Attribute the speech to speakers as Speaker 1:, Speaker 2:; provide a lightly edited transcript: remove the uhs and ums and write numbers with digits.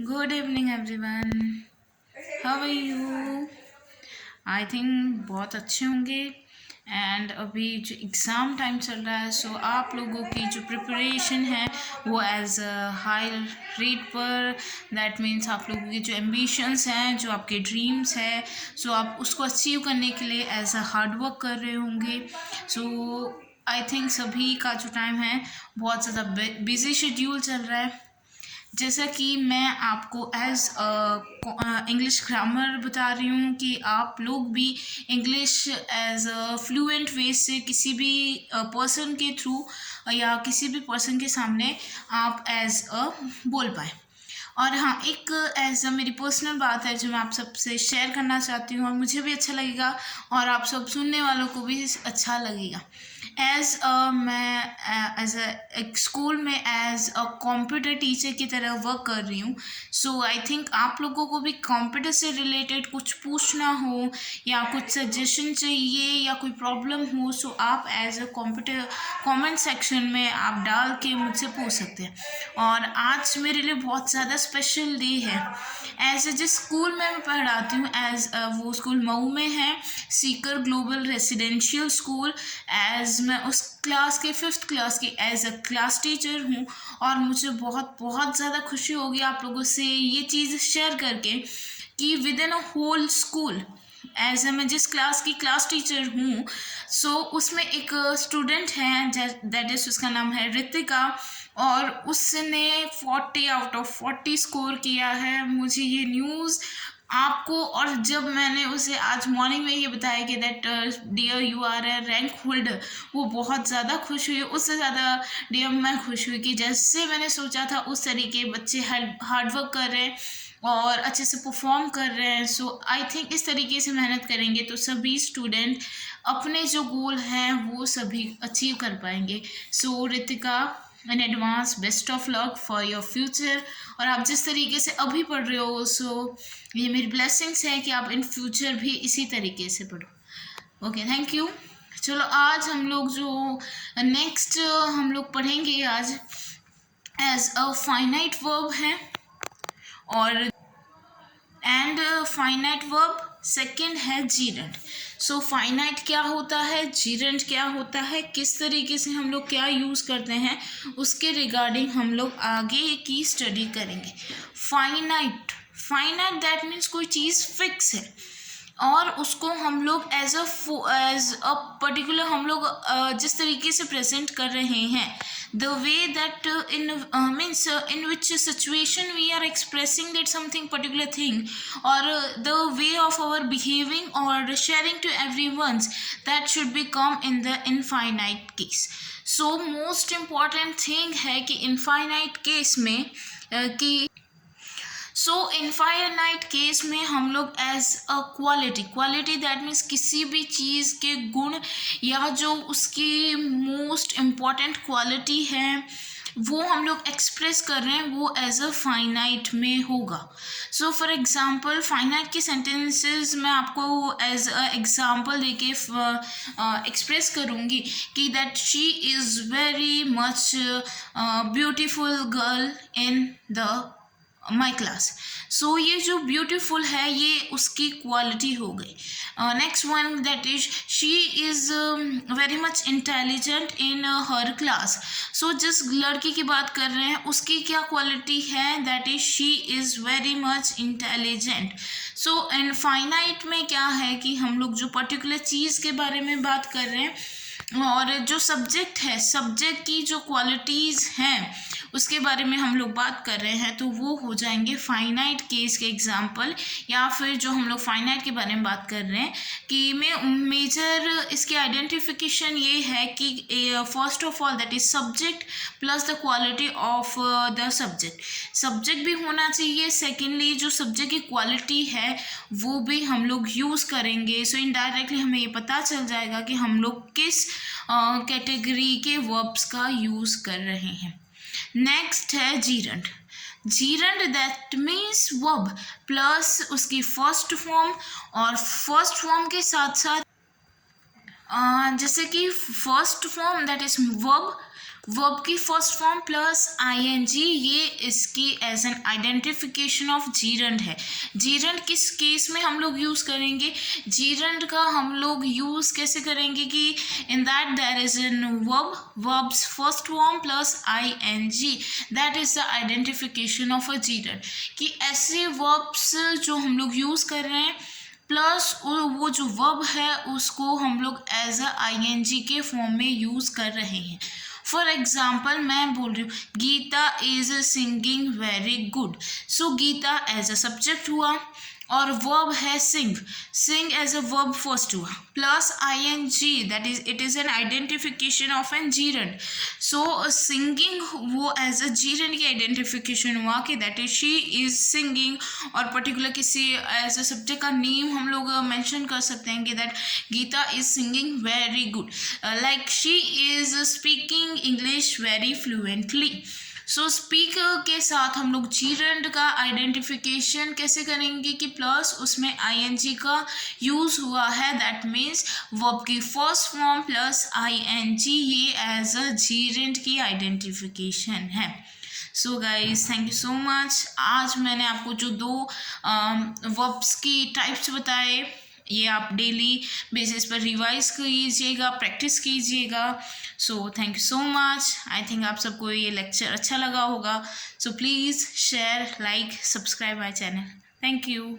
Speaker 1: Good evening everyone. How are you? I think बहुत अच्छे होंगे। एंड अभी जो एग्ज़ाम टाइम चल रहा है, सो आप लोगों की जो प्रिपरेशन है वो एज अ हाई रेट पर, दैट मीन्स आप लोगों की जो एम्बिशंस हैं, जो आपके ड्रीम्स हैं, सो आप उसको अचीव करने के लिए एज अ हार्ड वर्क कर रहे होंगे। सो आई थिंक सभी का जो टाइम है बहुत ज़्यादा बिजी शेड्यूल चल रहा है। जैसा कि मैं आपको एज इंग्लिश ग्रामर बता रही हूँ कि आप लोग भी इंग्लिश एज अ फ्लुएंट वे से किसी भी पर्सन के थ्रू या किसी भी पर्सन के सामने आप एज अ बोल पाए। और हाँ, एक एज अ मेरी पर्सनल बात है जो मैं आप सबसे शेयर करना चाहती हूँ और मुझे भी अच्छा लगेगा और आप सब सुनने वालों को भी अच्छा लगेगा। एज मैं एज एक स्कूल में एज अ कंप्यूटर टीचर की तरह वर्क कर रही हूँ। सो आई थिंक आप लोगों को भी कंप्यूटर से रिलेटेड कुछ पूछना हो या कुछ सजेशन चाहिए या कोई प्रॉब्लम हो, सो आप as a computer comment section में आप डाल के मुझसे पूछ सकते हैं। और आज मेरे लिए बहुत ज़्यादा स्पेशल डे है। एज जिस स्कूल में मैं पढ़ाती हूँ, एज वो स्कूल मऊ में है, Sikar Global Residential School. As मैं उस क्लास के 5th क्लास की एज अ क्लास टीचर हूँ और मुझे बहुत बहुत ज़्यादा खुशी होगी आप लोगों से ये चीज़ शेयर करके कि within a whole school as मैं जिस क्लास की क्लास टीचर हूँ, सो उसमें एक स्टूडेंट है दैट इज उसका नाम है रितिका और उसने 40 आउट ऑफ 40 स्कोर किया है। मुझे ये न्यूज़ आपको और जब मैंने उसे आज मॉर्निंग में ये बताया कि that dear you are a rank holder, वो बहुत ज़्यादा खुश हुई। उससे ज़्यादा डियर मैं खुश हुई कि जैसे मैंने सोचा था उस तरीके बच्चे हार्ड वर्क कर रहे हैं और अच्छे से परफॉर्म कर रहे हैं। सो आई थिंक इस तरीके से मेहनत करेंगे तो सभी स्टूडेंट अपने जो गोल हैं वो सभी अचीव कर पाएंगे। So Ritika, in advance best of luck for your future. और आप जिस तरीके से अभी पढ़ रहे हो, सो ये मेरी ब्लेसिंग्स है कि आप इन फ्यूचर भी इसी तरीके से पढ़ो। Okay, thank you. चलो आज हम लोग जो नेक्स्ट हम लोग पढ़ेंगे आज एज अ फाइनाइट वर्ब है और एंड फाइनाइट वर्ब सेकंड है जीरेंट। सो फाइनाइट क्या होता है, जीरेंट क्या होता है, किस तरीके से हम लोग क्या यूज़ करते हैं, उसके रिगार्डिंग हम लोग आगे की स्टडी करेंगे। फाइनाइट, फाइनाइट दैट मीन्स कोई चीज़ फिक्स है और उसको हम लोग एज अ पर्टिकुलर हम लोग जिस तरीके से प्रेजेंट कर रहे हैं, the way that in means in which situation we are expressing that something particular thing और the way of our behaving और sharing to every ones, that should be come in the infinite case. So most important thing है कि infinite case में कि सो infinite case में हम लोग as a quality, quality that means किसी भी चीज़ के गुण या जो उसकी मोस्ट इम्पॉर्टेंट क्वालिटी है वो हम लोग एक्सप्रेस कर रहे हैं, वो एज अ फाइनाइट में होगा। सो फॉर एग्जांपल फाइनाइट के सेंटेंसेस मैं आपको एज अ एग्जांपल देके एक्सप्रेस करूँगी कि that she is very much beautiful girl in the my class. So ये जो ब्यूटीफुल है ये उसकी क्वालिटी हो गई। Next one that is she is very much intelligent in her class. So जिस लड़की की बात कर रहे हैं उसकी क्या क्वालिटी है, that is she is very much intelligent. So infinite में क्या है कि हम लोग जो पर्टिकुलर चीज़ के बारे में बात कर रहे हैं और जो सब्जेक्ट है, सब्जेक्ट की जो क्वालिटीज़ हैं उसके बारे में हम लोग बात कर रहे हैं, तो वो हो जाएंगे फाइनाइट केस के एग्जाम्पल। या फिर जो हम लोग फाइनाइट के बारे में बात कर रहे हैं कि मेजर इसकी आइडेंटिफिकेशन ये है कि first of all that is subject plus the quality of the subject. Subject भी होना चाहिए, सेकेंडली जो सब्जेक्ट की क्वालिटी है वो भी हम लोग यूज़ करेंगे। सो इनडायरेक्टली हमें ये पता चल जाएगा कि हम लोग किस कैटेगरी के वर्ब्स का यूज़ कर रहे हैं। नेक्स्ट है gerund. Gerund that means verb plus उसकी फर्स्ट फॉर्म और फर्स्ट फॉर्म के साथ साथ जैसे कि first form that is verb verb की फर्स्ट फॉर्म प्लस आईएनजी, ये इसकी as an identification of gerund है। जीरंड किस केस में हम लोग यूज़ करेंगे? जीरंड का हम लोग यूज़ कैसे करेंगे कि in that there is an verbs first form plus ING, that is the identification of a gerund. कि ऐसे वर्ब्स जो हम लोग यूज़ कर रहे हैं प्लस वो जो वर्ब है उसको हम लोग एज अ आईएनजी के फॉर्म में यूज़ कर रहे हैं। फॉर एग्जाम्पल मैं बोल रही हूँ Gita is singing very good, so Gita as a subject हुआ और वर्ब है sing, sing as a verb first हुआ plus ING, that is it is an identification of an gerund. So singing वो एज अ जीरंड की identification हुआ कि that is she is singing, और particular किसी एज अ सब्जेक्ट का name हम लोग मेंशन कर सकते हैं कि that Geeta is singing very good, like she is speaking English very fluently. So speak के साथ हम लोग जीरंड का आइडेंटिफिकेशन कैसे करेंगे कि प्लस उसमें आईएनजी का यूज़ हुआ है, दैट मीन्स वर्ब की फर्स्ट फॉर्म प्लस आईएनजी, ये एज अ जीरंड की आइडेंटिफिकेशन है। So guys thank you so much. आज मैंने आपको जो दो वर्ब्स की टाइप्स बताए, ये आप डेली बेसिस पर रिवाइज कीजिएगा, प्रैक्टिस कीजिएगा। So thank you so much. I think आप सबको ये लेक्चर अच्छा लगा होगा। So please share, like, subscribe my channel. Thank you.